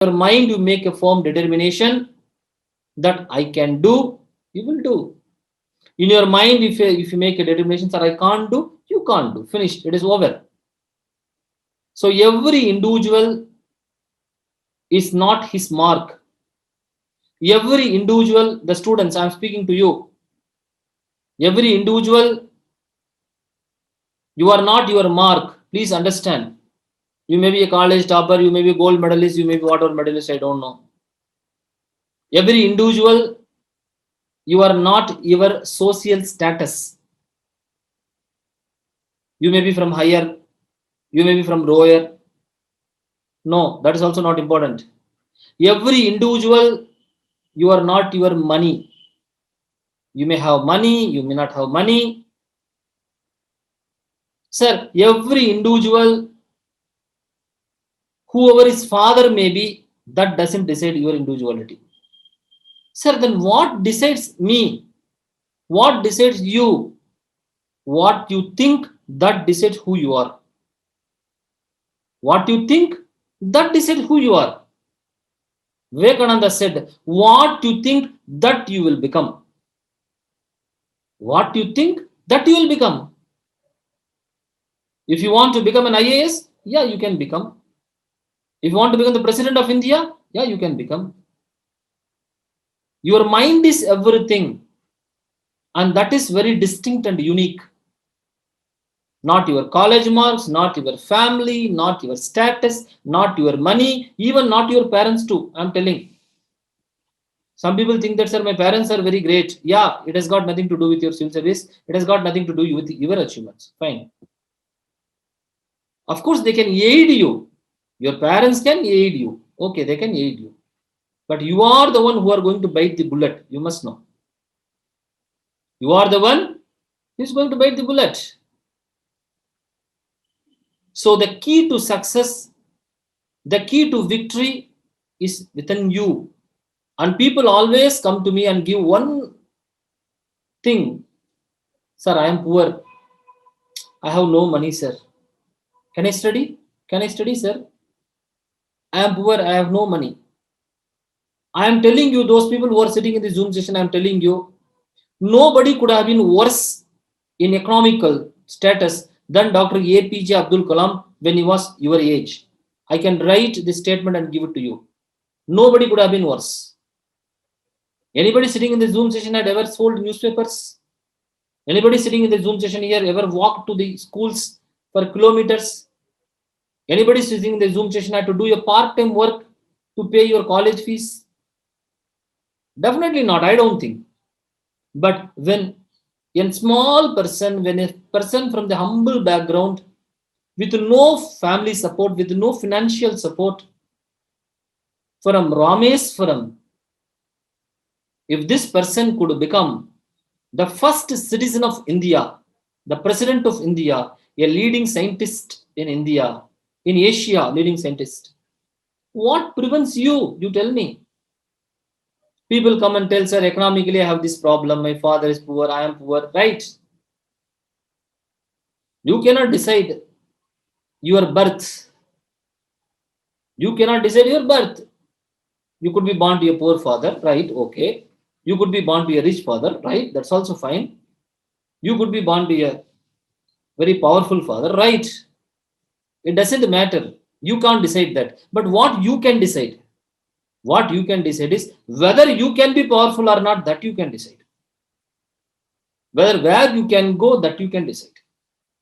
Your mind, you make a firm determination that I can do, you will do. In your mind, if you make a determination that I can't do, you can't do. Finished. It is over. So every individual is not his mark. Every individual, the students, I'm speaking to you. Every individual, you are not your mark. Please understand. You may be a college topper, you may be a gold medalist, you may be whatever medalist, I don't know. Every individual, you are not your social status. You may be from higher, you may be from lower. No, that is also not important. Every individual, you are not your money. You may have money, you may not have money. Sir, every individual, whoever his father may be, that doesn't decide your individuality. Sir, then what decides me? What decides you? What you think, that decides who you are. What you think, that decides who you are. Vivekananda said, what you think, that you will become. What you think, that you will become. If you want to become an IAS, yeah, you can become. If you want to become the president of India, yeah, you can become. Your mind is everything, and that is very distinct and unique. Not your college marks, not your family, not your status, not your money, even not your parents too. I'm telling. Some people think that, sir, my parents are very great. Yeah, it has got nothing to do with your civil service. It has got nothing to do with your achievements. Fine. Of course, they can aid you. Your parents can aid you. Okay, they can aid you. But you are the one who are going to bite the bullet. You must know. You are the one who is going to bite the bullet. So the key to success, the key to victory is within you. And people always come to me and give one thing. Sir, I am poor. I have no money, sir. Can I study? Can I study, sir? I am poor. I have no money. I am telling you, those people who are sitting in the Zoom session, I am telling you, nobody could have been worse in economical status than Dr. APJ Abdul Kalam when he was your age. I can write this statement and give it to you. Nobody could have been worse. Anybody sitting in the Zoom session had ever sold newspapers? Anybody sitting in the Zoom session here ever walked to the schools for kilometers? Anybody sitting in the Zoom session had to do a part-time work to pay your college fees? Definitely not, I don't think. But when a small person, when a person from the humble background, with no family support, with no financial support, from Rameswaram, if this person could become the first citizen of India, the president of India, a leading scientist in India, in Asia, leading scientist, what prevents you? You tell me. People come and tell, sir, economically I have this problem, my father is poor, I am poor, right? You cannot decide your birth. You cannot decide your birth. You could be born to a poor father, right? Okay. You could be born to a rich father, right? That's also fine. You could be born to a very powerful father, right? It doesn't matter. You can't decide that. But what you can decide, what you can decide is whether you can be powerful or not, that you can decide. Whether where you can go, that you can decide.